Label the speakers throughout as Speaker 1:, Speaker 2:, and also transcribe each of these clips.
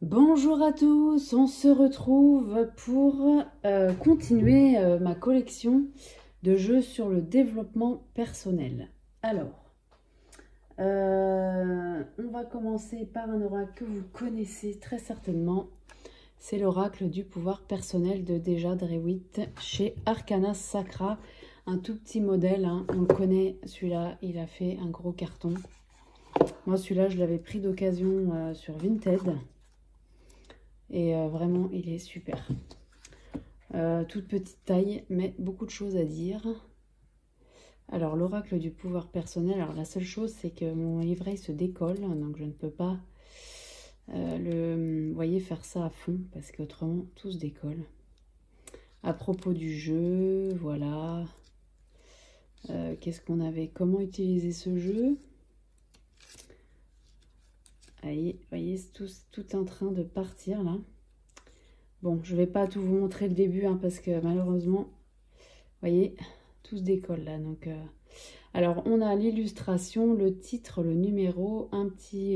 Speaker 1: Bonjour à tous, on se retrouve pour continuer ma collection de jeux sur le développement personnel. Alors, on va commencer par un oracle que vous connaissez très certainement. C'est l'oracle du pouvoir personnel de Deja Drewitt chez Arcana Sacra. Un tout petit modèle, hein, on le connaît, celui-là, il a fait un gros carton. Moi, celui-là, je l'avais pris d'occasion sur Vinted. Et vraiment, il est super. Toute petite taille, mais beaucoup de choses à dire. Alors, l'oracle du pouvoir personnel. Alors, la seule chose, c'est que mon livret se décolle. Donc, je ne peux pas, vous voyez, faire ça à fond. Parce qu'autrement, tout se décolle. À propos du jeu, voilà. Qu'est-ce qu'on avait? Comment utiliser ce jeu? Allez, vous voyez, c'est tout en train de partir, là. Bon, je ne vais pas tout vous montrer le début, hein, parce que malheureusement, vous voyez, tout se décolle là. Donc, alors, on a l'illustration, le titre, le numéro, une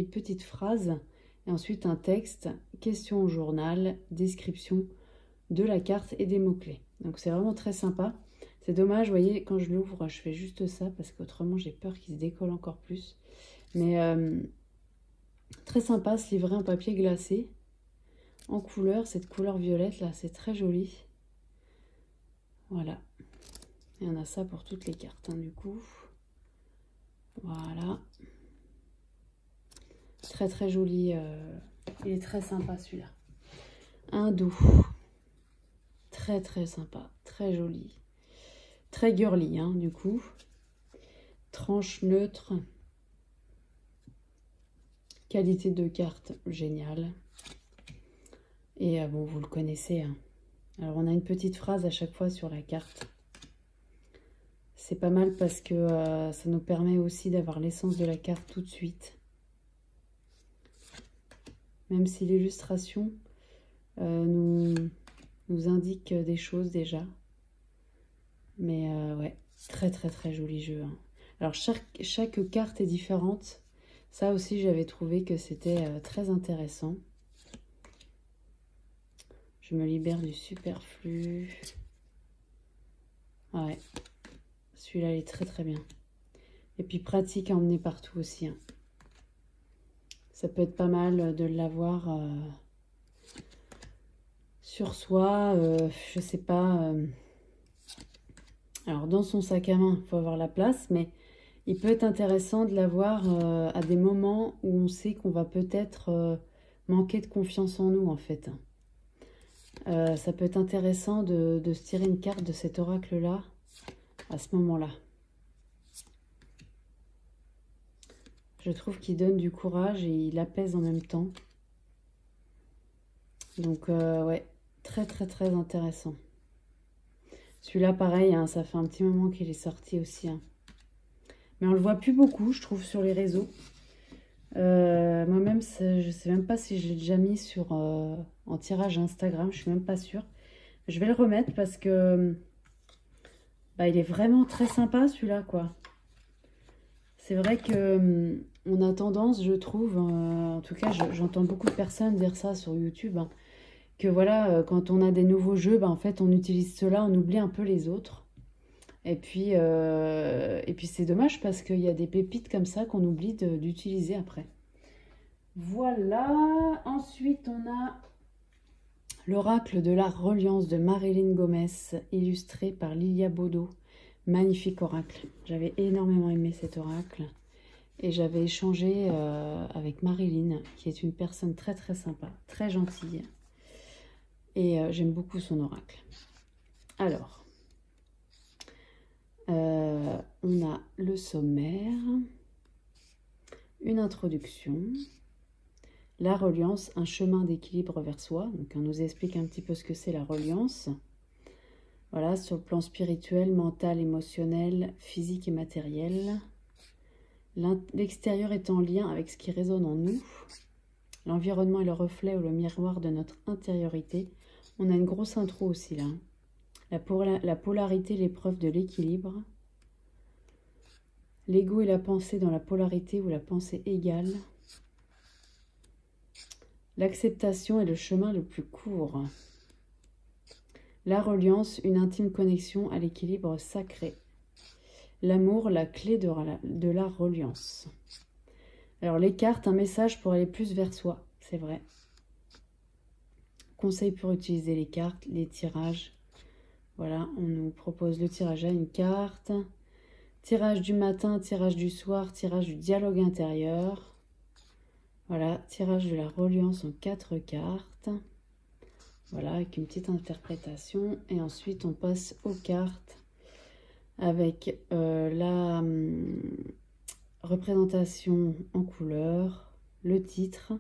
Speaker 1: petite phrase, et ensuite un texte, question au journal, description de la carte et des mots-clés. Donc, c'est vraiment très sympa. C'est dommage, vous voyez, quand je l'ouvre, je fais juste ça, parce qu'autrement, j'ai peur qu'il se décolle encore plus. Mais très sympa, ce livret en papier glacé. En couleur, cette couleur violette là, c'est très joli. Voilà. Et on a ça pour toutes les cartes, hein, du coup. Voilà. Très très joli. Il est très sympa celui-là. Un doux. Très très sympa. Très joli. Très girly, hein, du coup. Tranche neutre. Qualité de carte, génial. Et bon, vous le connaissez, hein. Alors, on a une petite phrase à chaque fois sur la carte. C'est pas mal parce que ça nous permet aussi d'avoir l'essence de la carte tout de suite. Même si l'illustration nous indique des choses déjà. Mais ouais, très très très joli jeu, hein. Alors chaque carte est différente. Ça aussi, j'avais trouvé que c'était très intéressant. Je me libère du superflu. Ouais, celui-là, il est très très bien. Et puis pratique à emmener partout aussi, hein. Ça peut être pas mal de l'avoir sur soi, je sais pas. Alors, dans son sac à main, il faut avoir la place, mais il peut être intéressant de l'avoir à des moments où on sait qu'on va peut-être manquer de confiance en nous, en fait. Ça peut être intéressant de se tirer une carte de cet oracle-là à ce moment-là. Je trouve qu'il donne du courage et il apaise en même temps. Donc, ouais, très très très intéressant. Celui-là, pareil, hein, ça fait un petit moment qu'il est sorti aussi, hein. Mais on le voit plus beaucoup, je trouve, sur les réseaux. Moi-même, je sais même pas si je l'ai déjà mis sur en tirage Instagram, je suis même pas sûre. Je vais le remettre parce que bah, il est vraiment très sympa celui-là, quoi. C'est vrai que on a tendance, je trouve, en tout cas, j'entends beaucoup de personnes dire ça sur YouTube, hein, que voilà, quand on a des nouveaux jeux, bah, en fait, on utilise ceux-là, on oublie un peu les autres. Et puis c'est dommage parce qu'il y a des pépites comme ça qu'on oublie d'utiliser après. Voilà. Ensuite, on a l'oracle de la reliance de Marilyn Gomez, illustré par Lilia Bodo. Magnifique oracle. J'avais énormément aimé cet oracle. Et j'avais échangé avec Marilyn, qui est une personne très très sympa, très gentille. Et j'aime beaucoup son oracle. Alors, on a le sommaire, une introduction, la reliance, un chemin d'équilibre vers soi. Donc on nous explique un petit peu ce que c'est la reliance. Voilà, sur le plan spirituel, mental, émotionnel, physique et matériel. L'extérieur est en lien avec ce qui résonne en nous. L'environnement est le reflet ou le miroir de notre intériorité. On a une grosse intro aussi là. La polarité, l'épreuve de l'équilibre. L'ego et la pensée dans la polarité ou la pensée égale. L'acceptation est le chemin le plus court. La reliance, une intime connexion à l'équilibre sacré. L'amour, la clé de la reliance. Alors les cartes, un message pour aller plus vers soi, c'est vrai. Conseil pour utiliser les cartes, les tirages. Voilà, on nous propose le tirage à une carte. Tirage du matin, tirage du soir, tirage du dialogue intérieur. Voilà, tirage de la reliance en 4 cartes. Voilà, avec une petite interprétation. Et ensuite, on passe aux cartes avec la représentation en couleur, le titre.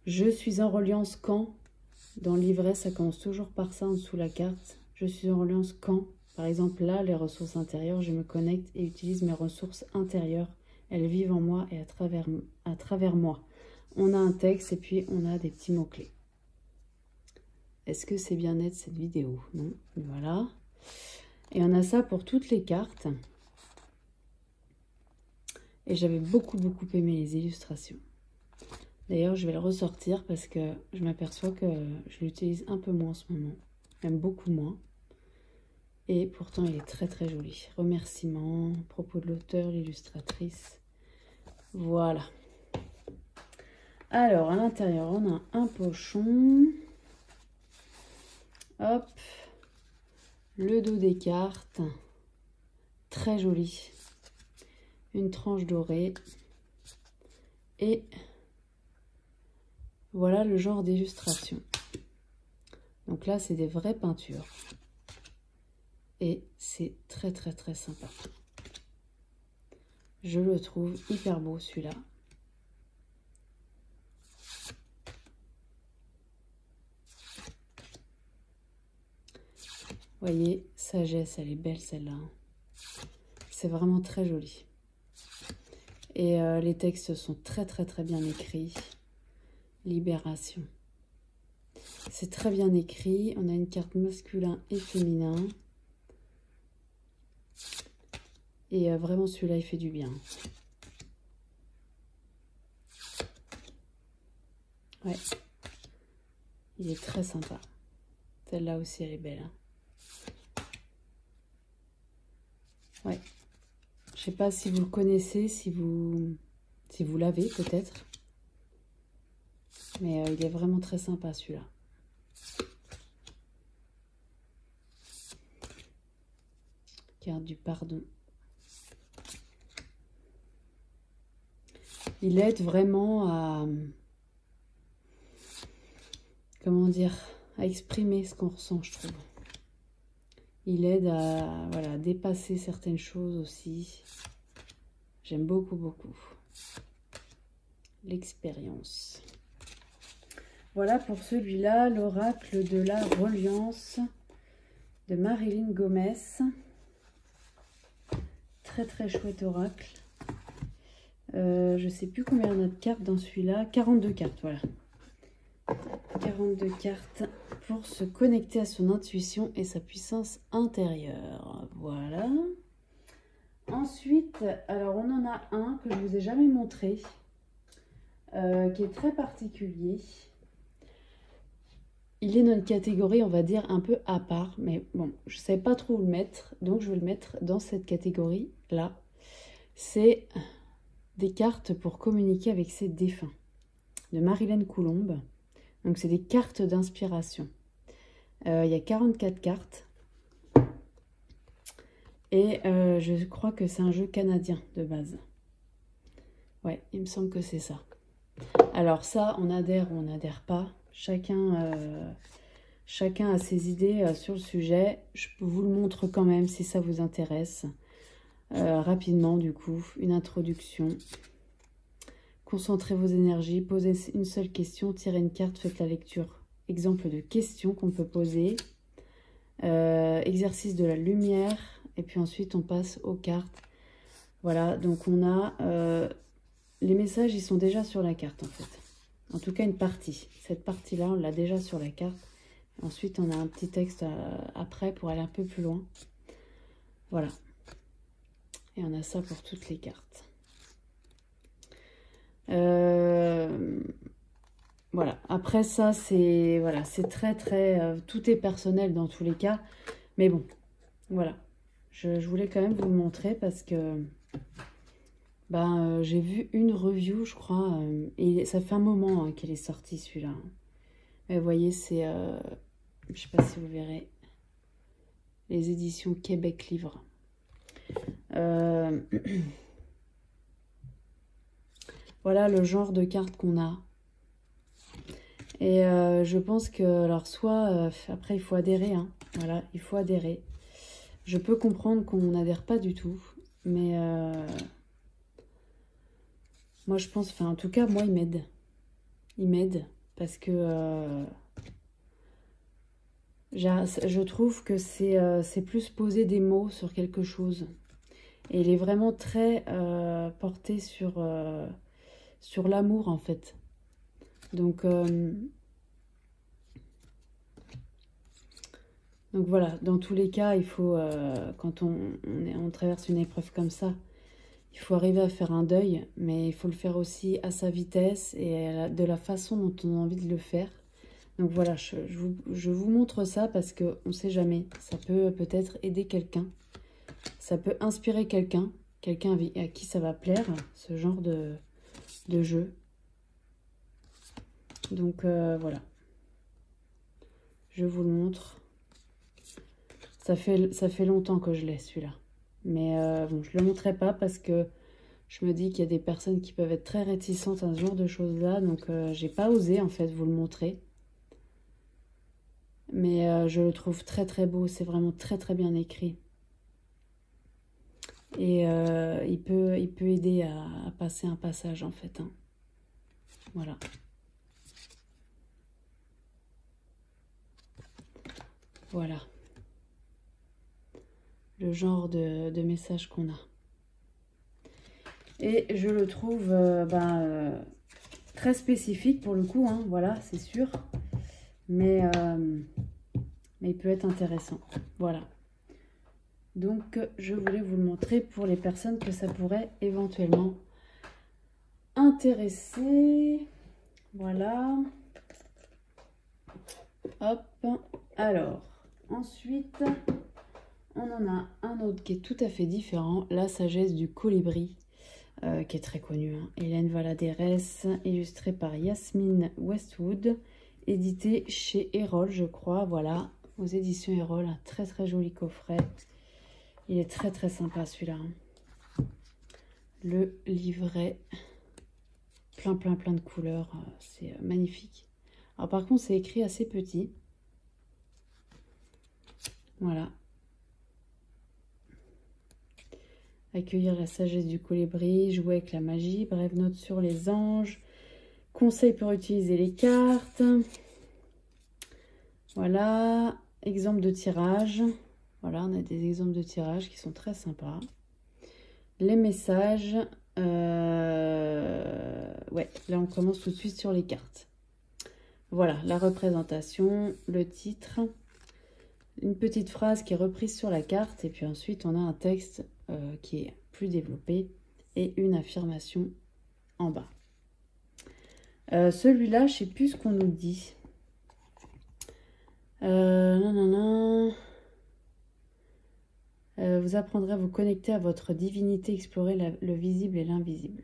Speaker 1: Je suis en reliance quand? Dans le livret, ça commence toujours par ça en dessous la carte. Je suis en reliance quand? Par exemple, là, les ressources intérieures, je me connecte et utilise mes ressources intérieures. Elles vivent en moi et à travers moi. On a un texte et puis on a des petits mots-clés. Est-ce que c'est bien net cette vidéo? Non. Voilà. Et on a ça pour toutes les cartes. Et j'avais beaucoup aimé les illustrations. D'ailleurs, je vais le ressortir parce que je m'aperçois que je l'utilise un peu moins en ce moment. Même beaucoup moins. Et pourtant, il est très joli. Remerciements, propos de l'auteur, l'illustratrice. Voilà. Alors, à l'intérieur, on a un pochon. Hop. Le dos des cartes. Très joli. Une tranche dorée. Et voilà le genre d'illustration. Donc là, c'est des vraies peintures. Et c'est très sympa. Je le trouve hyper beau celui-là. Vous voyez, sagesse, elle est belle celle-là. C'est vraiment très joli. Et les textes sont très bien écrits. Libération. C'est très bien écrit. On a une carte masculin et féminin. Et vraiment celui-là, il fait du bien. Ouais. Il est très sympa. Celle-là aussi, elle est belle. Hein. Ouais. Je sais pas si vous le connaissez, si vous l'avez peut-être. Mais il est vraiment très sympa celui-là. Carte du pardon. Il aide vraiment à... Comment dire? À exprimer ce qu'on ressent, je trouve. Il aide à voilà, dépasser certaines choses aussi. J'aime beaucoup. L'expérience. Voilà pour celui-là, l'oracle de la reliance de Marilyn Gomez. Très chouette oracle. Je sais plus combien on a de cartes dans celui-là. 42 cartes, voilà. 42 cartes pour se connecter à son intuition et sa puissance intérieure. Voilà. Ensuite, alors on en a un que je ne vous ai jamais montré, qui est très particulier. Il est dans une catégorie, on va dire, un peu à part, mais bon, je ne savais pas trop où le mettre, donc je vais le mettre dans cette catégorie-là. C'est des cartes pour communiquer avec ses défunts, de Marilyn Coulombe. Donc, c'est des cartes d'inspiration. Il y a 44 cartes. Et je crois que c'est un jeu canadien de base. Ouais, il me semble que c'est ça. Alors ça, on adhère ou on n'adhère pas. Chacun a ses idées sur le sujet. Je vous le montre quand même si ça vous intéresse. Rapidement, du coup, une introduction. Concentrez vos énergies, posez une seule question, tirez une carte, faites la lecture. Exemple de questions qu'on peut poser. Exercice de la lumière. Et puis ensuite, on passe aux cartes. Voilà, donc on a... les messages, ils sont déjà sur la carte, en fait. En tout cas, une partie. Cette partie-là, on l'a déjà sur la carte. Ensuite, on a un petit texte après pour aller un peu plus loin. Voilà. Et on a ça pour toutes les cartes. Voilà. Après ça, c'est voilà, c'est très très... tout est personnel dans tous les cas. Mais bon, voilà. Je voulais quand même vous le montrer parce que ben, j'ai vu une review, je crois, et ça fait un moment hein, qu'il est sorti celui-là. Et vous voyez, c'est... je sais pas si vous verrez. Les éditions Québec Livre. Voilà le genre de carte qu'on a. Et je pense que, alors soit, après il faut adhérer, hein, voilà, il faut adhérer. Je peux comprendre qu'on n'adhère pas du tout, mais moi je pense, enfin en tout cas moi il m'aide. Il m'aide parce que je trouve que c'est plus poser des mots sur quelque chose. Et il est vraiment très porté sur l'amour en fait. Donc voilà, dans tous les cas, il faut, quand on traverse une épreuve comme ça, il faut arriver à faire un deuil, mais il faut le faire aussi à sa vitesse et de la façon dont on a envie de le faire. Donc voilà, je vous montre ça parce qu'on ne sait jamais. Ça peut peut-être aider quelqu'un. Ça peut inspirer quelqu'un à qui ça va plaire, ce genre de jeu. Donc voilà, je vous le montre. Ça fait longtemps que je l'ai celui-là. Mais bon, je ne le montrerai pas parce que je me dis qu'il y a des personnes qui peuvent être très réticentes à ce genre de choses-là. Donc j'ai pas osé en fait vous le montrer. Mais je le trouve très très beau. C'est vraiment très très bien écrit. Et il peut aider à passer un passage en fait. Hein. Voilà. Voilà. Le genre de message qu'on a. Et je le trouve très spécifique pour le coup, hein, voilà, c'est sûr. Mais il peut être intéressant. Voilà. Donc, je voulais vous le montrer pour les personnes que ça pourrait éventuellement intéresser. Voilà. Hop. Alors, ensuite, on en a un autre qui est tout à fait différent. La sagesse du colibri, qui est très connue. Hein. Hélène Valaderès, illustrée par Yasmine Westwood, édité chez Erol, je crois. Voilà, aux éditions Erol, un très très joli coffret. Il est très très sympa celui-là. Hein. Le livret, plein de couleurs, c'est magnifique. Alors par contre, c'est écrit assez petit. Voilà. Accueillir la sagesse du colibri, jouer avec la magie, brève note sur les anges, conseils pour utiliser les cartes. Voilà, exemple de tirage. Voilà, on a des exemples de tirage qui sont très sympas. Les messages. Ouais, là on commence tout de suite sur les cartes. Voilà, la représentation, le titre, une petite phrase qui est reprise sur la carte, et puis ensuite on a un texte qui est plus développé et une affirmation en bas. Celui-là, je ne sais plus ce qu'on nous dit. Vous apprendrez à vous connecter à votre divinité, explorer le visible et l'invisible.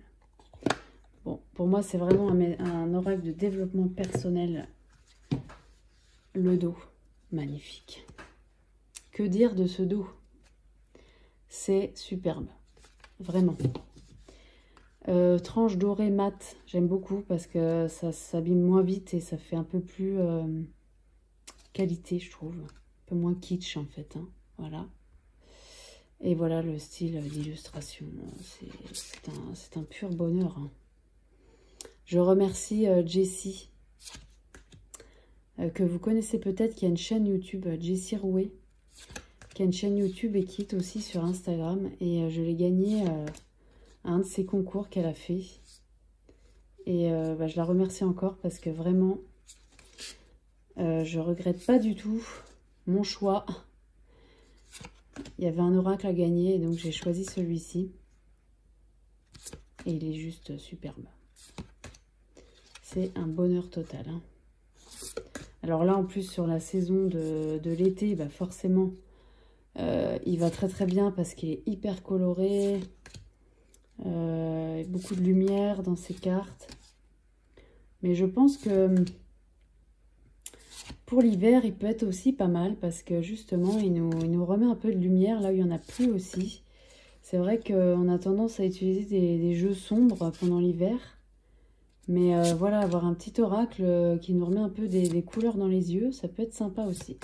Speaker 1: Bon, pour moi, c'est vraiment un oracle de développement personnel. Le dos, magnifique. Que dire de ce dos? C'est superbe, vraiment. Tranche dorée mat, j'aime beaucoup parce que ça s'abîme moins vite et ça fait un peu plus qualité, je trouve. Un peu moins kitsch en fait, hein. Voilà. Et voilà le style d'illustration. C'est un pur bonheur. Hein. Je remercie Jessie, que vous connaissez peut-être, qui a une chaîne YouTube, Jessie Rouet, qui a une chaîne YouTube et qui est aussi sur Instagram. Et je l'ai gagnée à un de ses concours qu'elle a fait. Et je la remercie encore parce que vraiment, je regrette pas du tout mon choix. Il y avait un oracle à gagner, et donc j'ai choisi celui-ci. Et il est juste superbe. c'est un bonheur total. Hein. Alors là, en plus, sur la saison de l'été, bah forcément, il va très très bien parce qu'il est hyper coloré. Beaucoup de lumière dans ces cartes. Mais je pense que pour l'hiver, il peut être aussi pas mal parce que justement, il nous remet un peu de lumière là où il n'y en a plus aussi. C'est vrai qu'on a tendance à utiliser des jeux sombres pendant l'hiver. Mais voilà, avoir un petit oracle qui nous remet un peu des couleurs dans les yeux, ça peut être sympa aussi.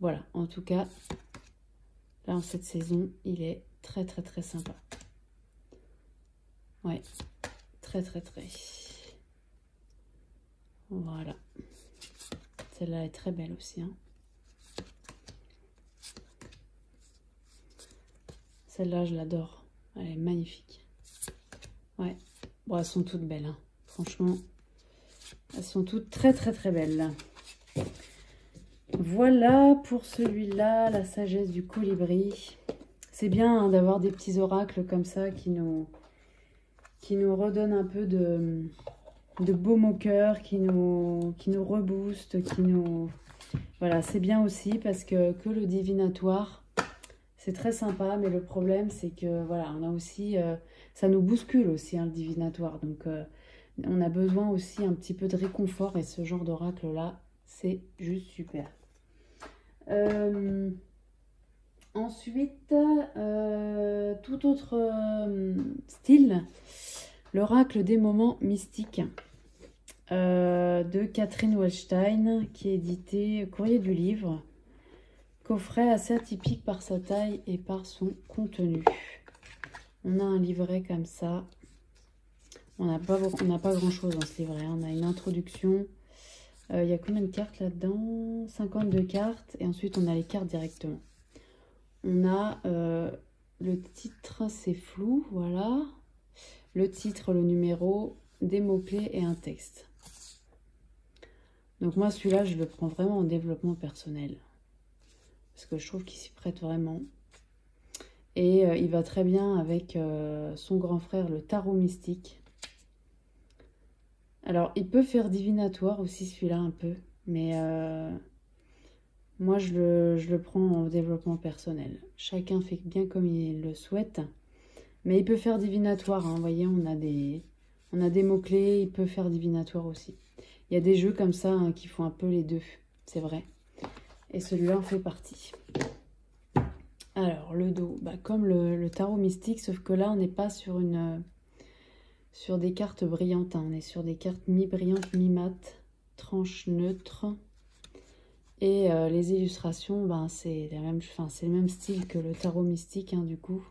Speaker 1: Voilà, en tout cas, là en cette saison, il est très très très sympa. Ouais, très très très. Voilà. Celle-là est très belle aussi. Hein. Celle-là, je l'adore. Elle est magnifique. Ouais, bon, elles sont toutes belles. Hein. Franchement, elles sont toutes très très très belles. Voilà pour celui-là, la sagesse du colibri. C'est bien hein, d'avoir des petits oracles comme ça qui nous redonnent un peu de baume au cœur, qui nous rebooste, Voilà, c'est bien aussi parce que le divinatoire, c'est très sympa, mais le problème, c'est que, voilà, on a aussi... ça nous bouscule aussi, hein, le divinatoire. Donc, on a besoin aussi un petit peu de réconfort et ce genre d'oracle-là, c'est juste super. Ensuite, tout autre style, l'oracle des moments mystiques de Catherine Wellstein, qui est édité Courrier du Livre. Coffret assez atypique par sa taille et par son contenu. On a un livret comme ça. On n'a pas grand chose dans ce livret. Hein. On a une introduction. Il y a combien de cartes là-dedans? 52 cartes. Et ensuite, on a les cartes directement. On a le titre, c'est flou. Voilà. Le titre, le numéro, des mots-clés et un texte. Donc moi, celui-là, je le prends vraiment en développement personnel. Parce que je trouve qu'il s'y prête vraiment. Et il va très bien avec son grand frère, le tarot mystique. Alors, il peut faire divinatoire aussi, celui-là, un peu. Mais moi, je le prends en développement personnel. Chacun fait bien comme il le souhaite. Mais il peut faire divinatoire. Hein. Vous voyez, on a des mots-clés. Il peut faire divinatoire aussi. Il y a des jeux comme ça hein, qui font un peu les deux. C'est vrai. Et celui-là en fait partie. Alors, le dos, bah, comme le tarot mystique, sauf que là, on n'est pas sur des cartes brillantes. Hein. On est sur des cartes mi-brillantes, mi-mat, tranche neutre. Et les illustrations, ben, c'est le même style que le tarot mystique, hein, du coup.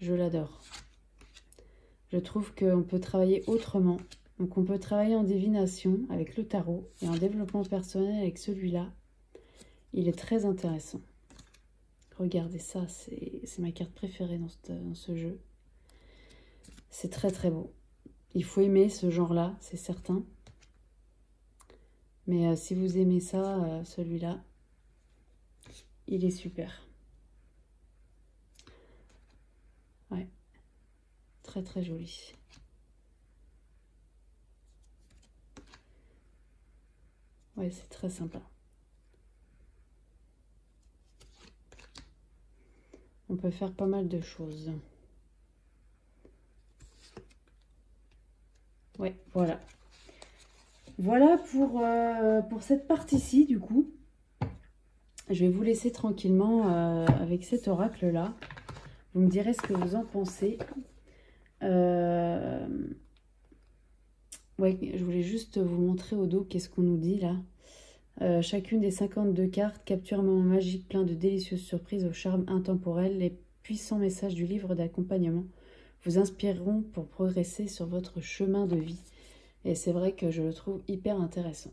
Speaker 1: Je l'adore. Je trouve qu'on peut travailler autrement. Donc, on peut travailler en divination avec le tarot et en développement personnel avec celui-là. Il est très intéressant. Regardez ça, c'est ma carte préférée dans ce jeu. C'est très très beau. Il faut aimer ce genre-là, c'est certain. Mais si vous aimez ça, celui-là, il est super. Ouais, très très joli. Ouais, c'est très sympa. On peut faire pas mal de choses. Ouais, voilà. Voilà pour cette partie-ci, du coup. Je vais vous laisser tranquillement avec cet oracle-là. Vous me direz ce que vous en pensez. Ouais, je voulais juste vous montrer au dos qu'est-ce qu'on nous dit là. Chacune des 52 cartes capture un moment magique plein de délicieuses surprises au charme intemporel. Les puissants messages du livre d'accompagnement vous inspireront pour progresser sur votre chemin de vie. Et c'est vrai que je le trouve hyper intéressant.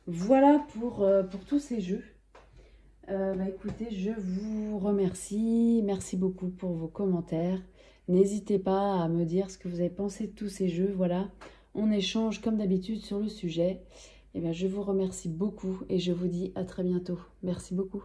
Speaker 1: Voilà pour tous ces jeux. Écoutez, je vous remercie. Merci beaucoup pour vos commentaires. N'hésitez pas à me dire ce que vous avez pensé de tous ces jeux. Voilà, on échange comme d'habitude sur le sujet. Je vous remercie beaucoup et je vous dis à très bientôt. Merci beaucoup.